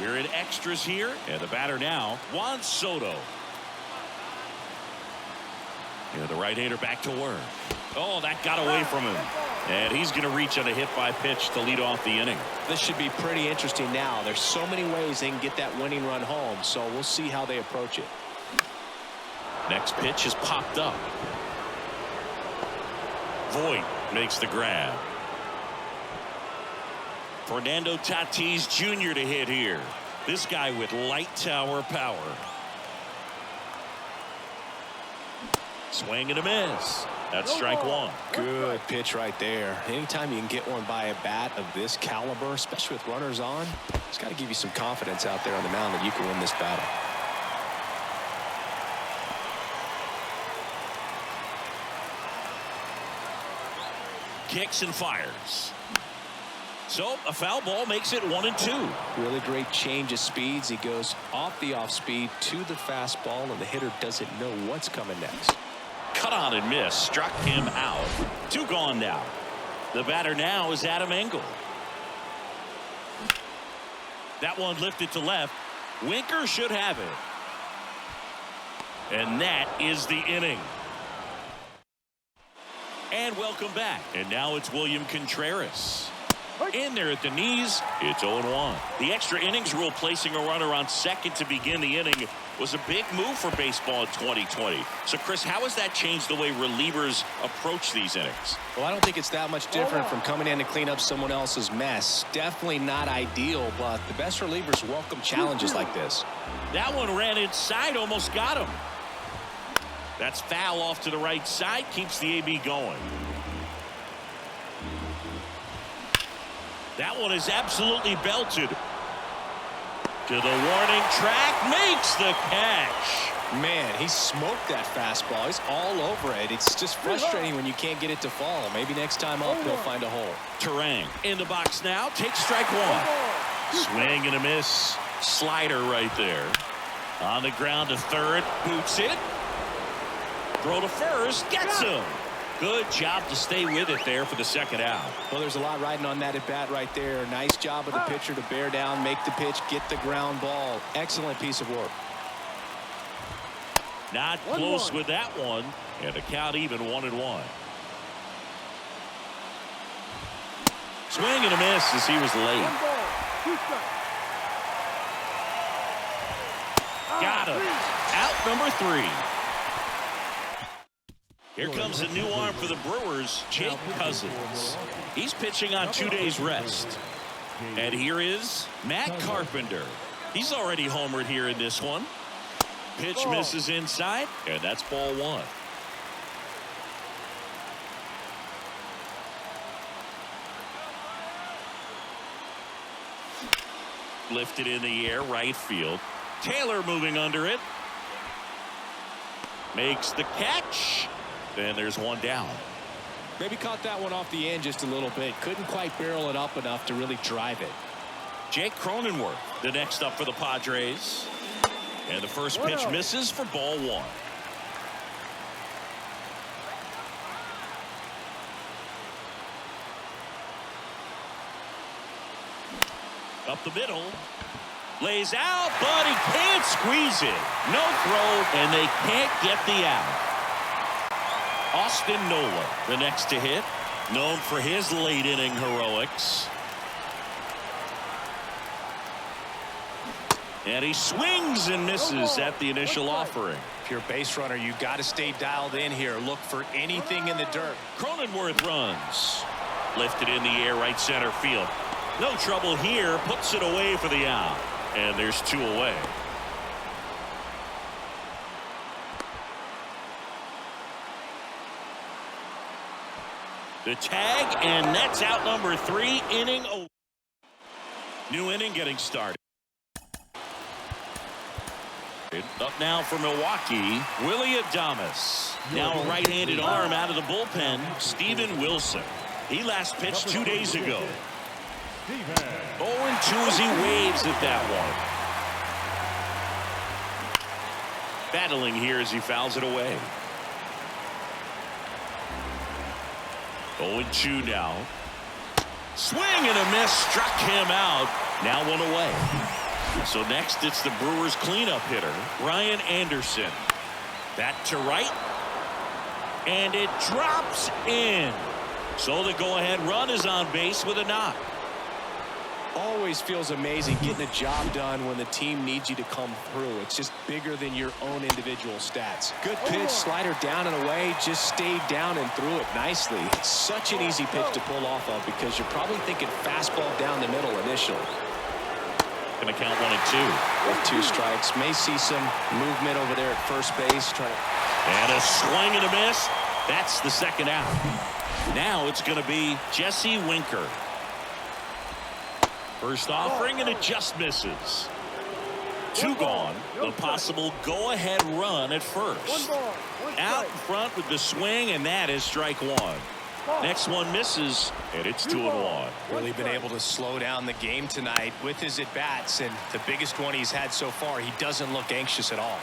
We're in extras here, and the batter now, Juan Soto. And the right-hander back to work. Oh, that got away from him. And he's going to reach on a hit-by pitch to lead off the inning. This should be pretty interesting now. There's so many ways they can get that winning run home, so we'll see how they approach it. Next pitch is popped up. Voit makes the grab. Fernando Tatis Jr. to hit here. This guy with light tower power. Swing and a miss. That's strike one. Good pitch right there. Anytime you can get one by a bat of this caliber, especially with runners on, it's got to give you some confidence out there on the mound that you can win this battle. Kicks and fires. So a foul ball makes it 1-2. Really great change of speeds. He goes off the off speed to the fastball, and the hitter doesn't know what's coming next. Cut on and miss, struck him out. Two gone now. The batter now is Adam Engel. That one lifted to left. Winker should have it. And that is the inning. And welcome back. And now it's William Contreras. In there at the knees, it's 0-1. The extra innings rule, placing a runner on second to begin the inning, was a big move for baseball in 2020. So, Chris, how has that changed the way relievers approach these innings? Well, I don't think it's that much different from coming in to clean up someone else's mess. Definitely not ideal, but the best relievers welcome challenges like this. That one ran inside, almost got him. That's foul off to the right side, keeps the AB going. That one is absolutely belted. To the warning track, makes the catch. Man, he smoked that fastball. He's all over it. It's just frustrating when you can't get it to fall. Maybe next time up, he'll find a hole. Terang in the box now, takes strike one. Swing and a miss. Slider right there. On the ground to third, boots it. Throw to first, gets him. Good job to stay with it there for the second out. Well, there's a lot riding on that at bat right there. Nice job of the pitcher to bear down, make the pitch, get the ground ball. Excellent piece of work. Not close with that one, and the count even 1-1. Swing and a miss as he was late. Got him. Out number 3. Here comes a new arm for the Brewers, Jake Cousins. He's pitching on 2 days rest. And here is Matt Carpenter. He's already homered here in this one. Pitch misses inside, and that's ball one. Lifted in the air, right field. Taylor moving under it. Makes the catch. Then there's one down. Maybe caught that one off the end just a little bit. Couldn't quite barrel it up enough to really drive it. Jake Cronenworth, the next up for the Padres. And the first pitch misses for ball one. Up the middle. Lays out, but he can't squeeze it. No throw, and they can't get the out. Austin Nola, the next to hit, known for his late inning heroics. And he swings and misses at the initial offering. If you're a base runner, you got to stay dialed in here. Look for anything in the dirt. Cronenworth runs. Lifted in the air, right center field. No trouble here. Puts it away for the out. And there's 2 away. The tag, and that's out number 3. Inning over. New inning getting started. Up now for Milwaukee, Willie Adames. Now a right-handed arm out of the bullpen, Steven Wilson. He last pitched 2 days ago. 0-2 as he waves at that one. Battling here as he fouls it away. 0-2 now. Swing and a miss, struck him out. Now 1 away. So next it's the Brewers cleanup hitter, Ryan Anderson. Bat to right. And it drops in. So the go-ahead run is on base with a knock. Always feels amazing getting a job done when the team needs you to come through. It's just bigger than your own individual stats. Good pitch, slider down and away, just stayed down and threw it nicely. It's such an easy pitch to pull off of because you're probably thinking fastball down the middle initially. Going to count 1 and 2. With 2 strikes, may see some movement over there at first base. And a swing and a miss. That's the second out. Now it's going to be Jesse Winker. First offering, and it just misses. 2 gone. The possible go-ahead run at first. Out in front with the swing, and that is strike 1. Next one misses, and it's 2-1. Really been able to slow down the game tonight with his at-bats, and the biggest one he's had so far, he doesn't look anxious at all.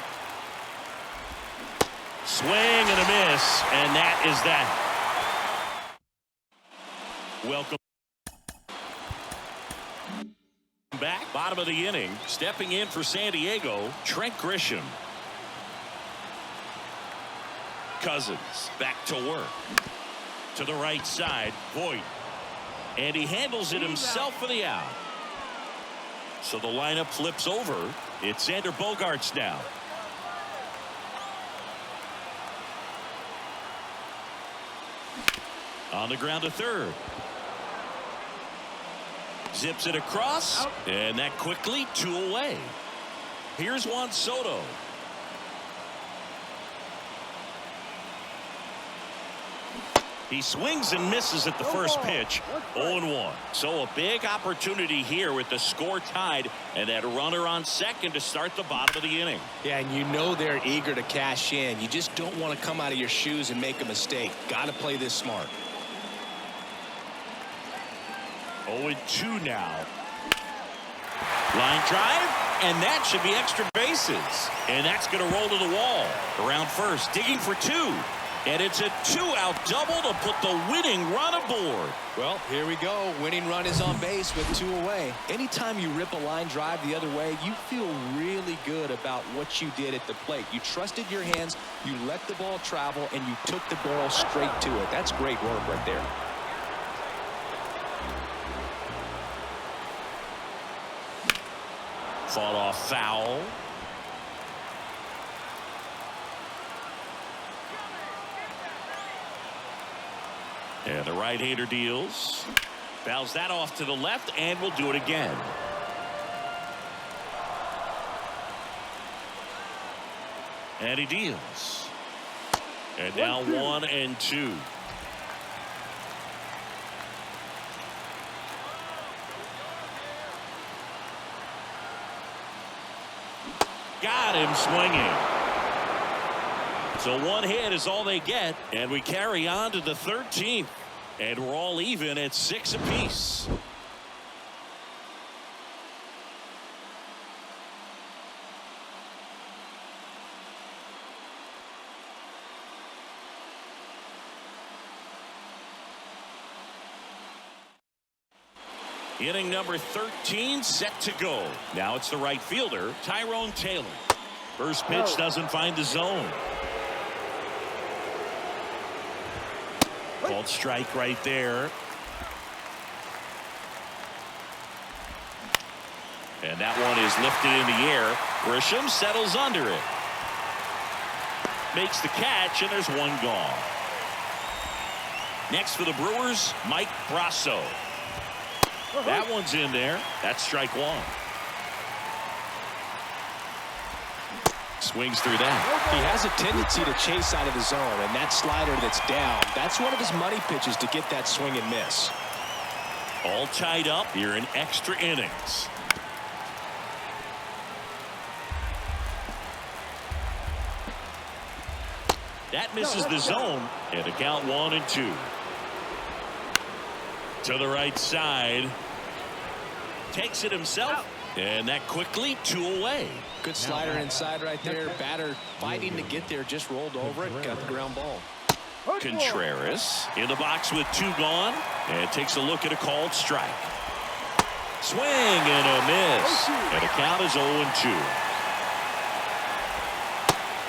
Swing and a miss, and that is that. Welcome back. Bottom of the inning. Stepping in for San Diego, Trent Grisham. Cousins back to work. To the right side, Voit. And he handles it himself for the out. So the lineup flips over. It's Xander Bogaerts now. On the ground to third. Zips it across, and that quickly 2 away. Here's Juan Soto. He swings and misses at the first pitch. 0-1. So a big opportunity here with the score tied and that runner on second to start the bottom of the inning. Yeah, and you know they're eager to cash in. You just don't want to come out of your shoes and make a mistake. Got to play this smart. 0-2 now. Line drive, and that should be extra bases. And that's going to roll to the wall. Around first, digging for 2. And it's a 2-out double to put the winning run aboard. Well, here we go. Winning run is on base with 2 away. Anytime you rip a line drive the other way, you feel really good about what you did at the plate. You trusted your hands, you let the ball travel, and you took the ball straight to it. That's great work right there. Fought off foul. And the right-hander deals. Fouls that off to the left, and we'll do it again. And he deals. And now 1-2. Got him swinging. So 1 hit is all they get, and we carry on to the 13th, and we're all even at 6 apiece. Inning number 13 set to go. Now it's the right fielder, Tyrone Taylor. First pitch doesn't find the zone. Called strike right there. And that one is lifted in the air. Grisham settles under it. Makes the catch, and there's 1 gone. Next for the Brewers, Mike Brasso. That one's in there. That's strike one. Swings through that. He has a tendency to chase out of the zone, and that slider that's down, that's one of his money pitches to get that swing and miss. All tied up here in extra innings. That misses the zone, and the count 1-2. To the right side. Takes it himself, and that quickly 2 away. Good slider inside right there. Batter fighting to get there, just rolled over it, got the ground ball. Contreras in the box with 2 gone, and takes a look at a called strike. Swing and a miss, and the count is 0-2.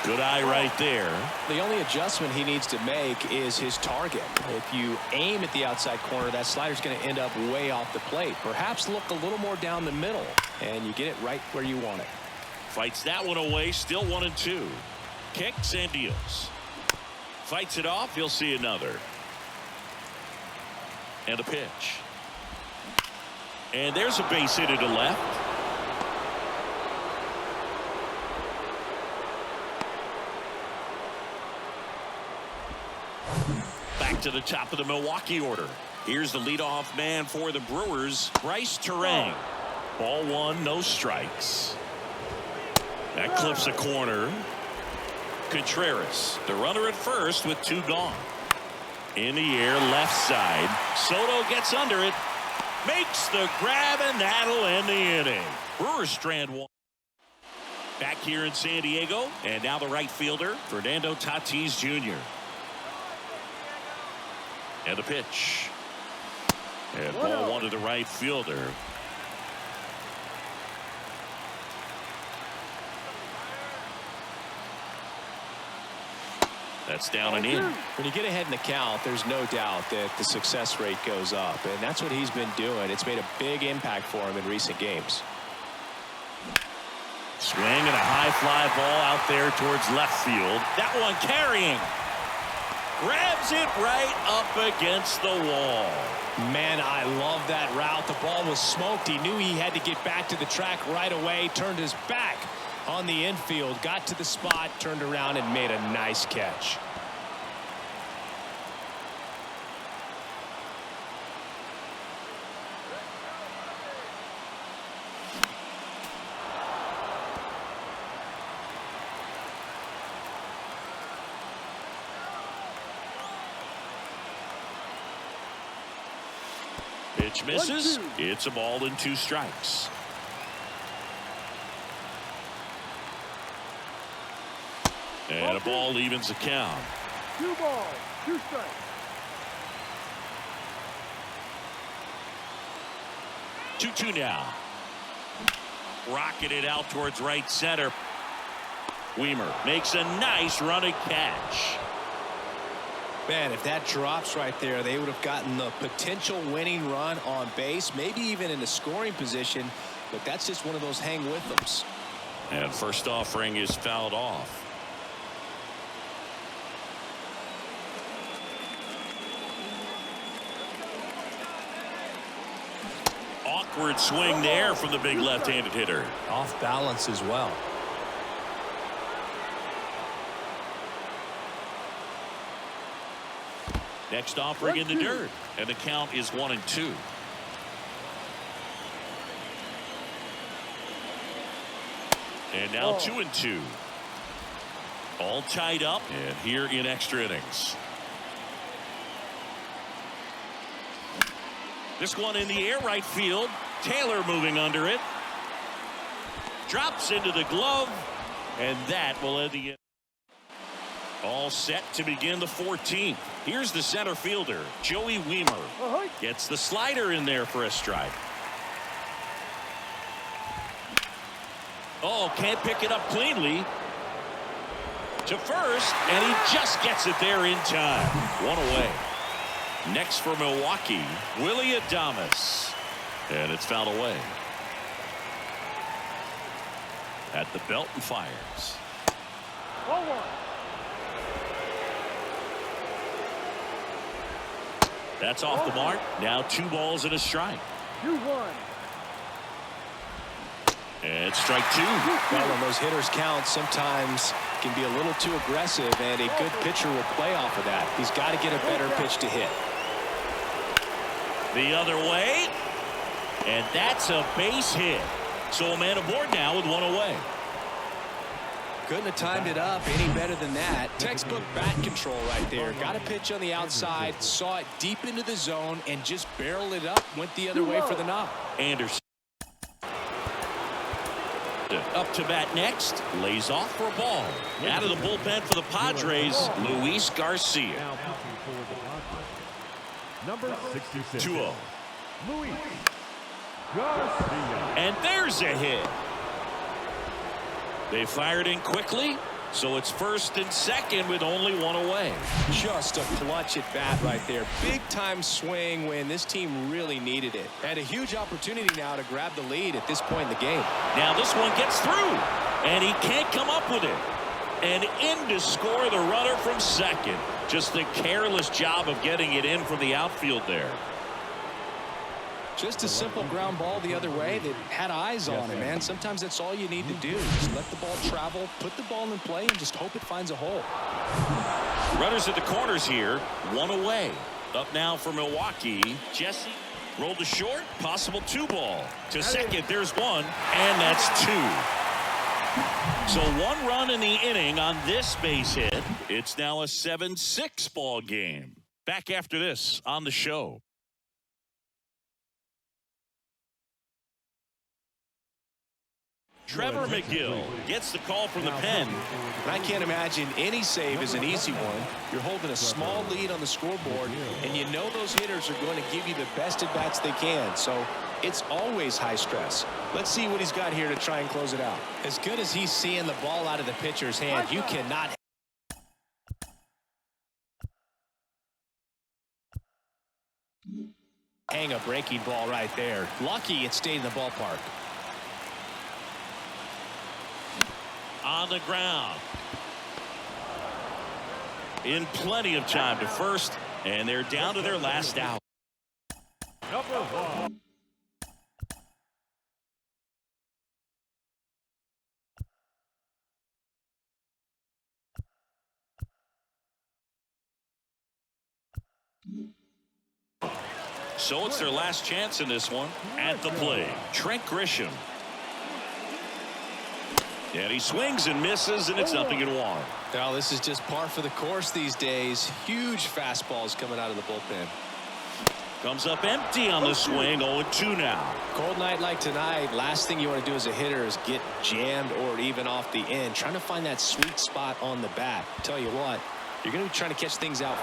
Good eye right there. The only adjustment he needs to make is his target. If you aim at the outside corner, that slider's going to end up way off the plate. Perhaps look a little more down the middle, and you get it right where you want it. Fights that one away, still 1-2. Kicks and deals. Fights it off, he'll see another. And a pitch. And there's a base hit to left. Back to the top of the Milwaukee order. Here's the leadoff man for the Brewers, Bryce Terang. Ball 1, no strikes. That clips a corner. Contreras, the runner at first with 2 gone. In the air, left side. Soto gets under it. Makes the grab, and that'll end the inning. Brewers strand 1. Back here in San Diego, and now the right fielder, Fernando Tatis Jr. And the pitch. And ball 1 to the right fielder. That's down and in. When you get ahead in the count, there's no doubt that the success rate goes up, and that's what he's been doing. It's made a big impact for him in recent games. Swing and a high fly ball out there towards left field. That one carrying. Grabs it right up against the wall. Man, I love that route. The ball was smoked. He knew he had to get back to the track right away. Turned his back on the infield. Got to the spot. Turned around and made a nice catch. Pitch misses. It's a ball and 2 strikes. And a ball evens the count. 2 balls, 2 strikes. 2-2 now. Rocketed out towards right center. Weimer makes a nice running catch. Man, if that drops right there, they would have gotten the potential winning run on base, maybe even in a scoring position, but that's just one of those hang with thems. And first offering is fouled off. Awkward swing there from the big left-handed hitter. Off balance as well. Next offering in the dirt, and the count is 1-2. And now 2-2. All tied up, and here in extra innings. This one in the air, right field. Taylor moving under it. Drops into the glove, and that will end the inning. All set to begin the 14th. Here's the center fielder, Joey Weimer. Gets the slider in there for a strike. Oh, can't pick it up cleanly. To first, and he just gets it there in time. 1 away. Next for Milwaukee, Willie Adames. And it's fouled away. At the belt and fires. 1-1. That's off the mark. Now 2 balls and a strike. 2-1. And strike two. Well, when those hitters count, sometimes can be a little too aggressive, and a good pitcher will play off of that. He's got to get a better pitch to hit. The other way. And that's a base hit. So a man aboard now with one away. Couldn't have timed it up any better than that. Textbook bat control right there. Got a pitch on the outside, saw it deep into the zone, and just barreled it up. Went the other way for the knock. Anderson. Up to bat next. Lays off for a ball. Out of the bullpen for the Padres, Luis Garcia. Now pitching for the Padres, number 66. 2-0. Luis Garcia. And there's a hit. They fired in quickly, so it's first and second with only one away. Just a clutch at bat right there. Big time swing when this team really needed it. Had a huge opportunity now to grab the lead at this point in the game. Now this one gets through, and he can't come up with it. And in to score the runner from second. Just a careless job of getting it in from the outfield there. Just a simple ground ball the other way that had eyes on it, man. Sometimes that's all you need to do. Just let the ball travel, put the ball in play, and just hope it finds a hole. Runners at the corners here, one away. Up now for Milwaukee. Jesse rolled to short, possible 2-ball. To second, there's one, and that's 2. So 1 run in the inning on this base hit. It's now a 7-6 ball game. Back after this on the show. Trevor McGill gets the call from the pen. And I can't imagine any save is an easy one. You're holding a small lead on the scoreboard, and you know those hitters are going to give you the best at bats they can. So it's always high stress. Let's see what he's got here to try and close it out. As good as he's seeing the ball out of the pitcher's hand, you cannot. Hang a breaking ball right there. Lucky it stayed in the ballpark. On the ground. In plenty of time to first, and they're down to their last out. Number 1. So it's their last chance in this one. At the plate, Trent Grisham. And he swings and misses, and it's 0-1. Well, this is just par for the course these days. Huge fastballs coming out of the bullpen. Comes up empty on the swing. 0-2 now. Cold night like tonight, last thing you want to do as a hitter is get jammed or even off the end. Trying to find that sweet spot on the bat. Tell you what, you're going to be trying to catch things out.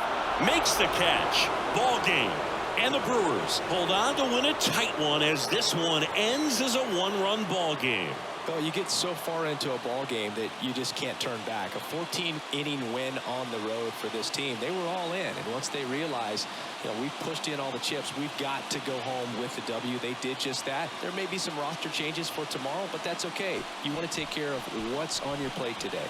Makes the catch. Ball game. And the Brewers hold on to win a tight one as this one ends as a 1-run ball game. Well, you get so far into a ball game that you just can't turn back. A 14-inning win on the road for this team. They were all in, and once they realized, we pushed in all the chips, we've got to go home with the W. They did just that. There may be some roster changes for tomorrow, but that's okay. You want to take care of what's on your plate today.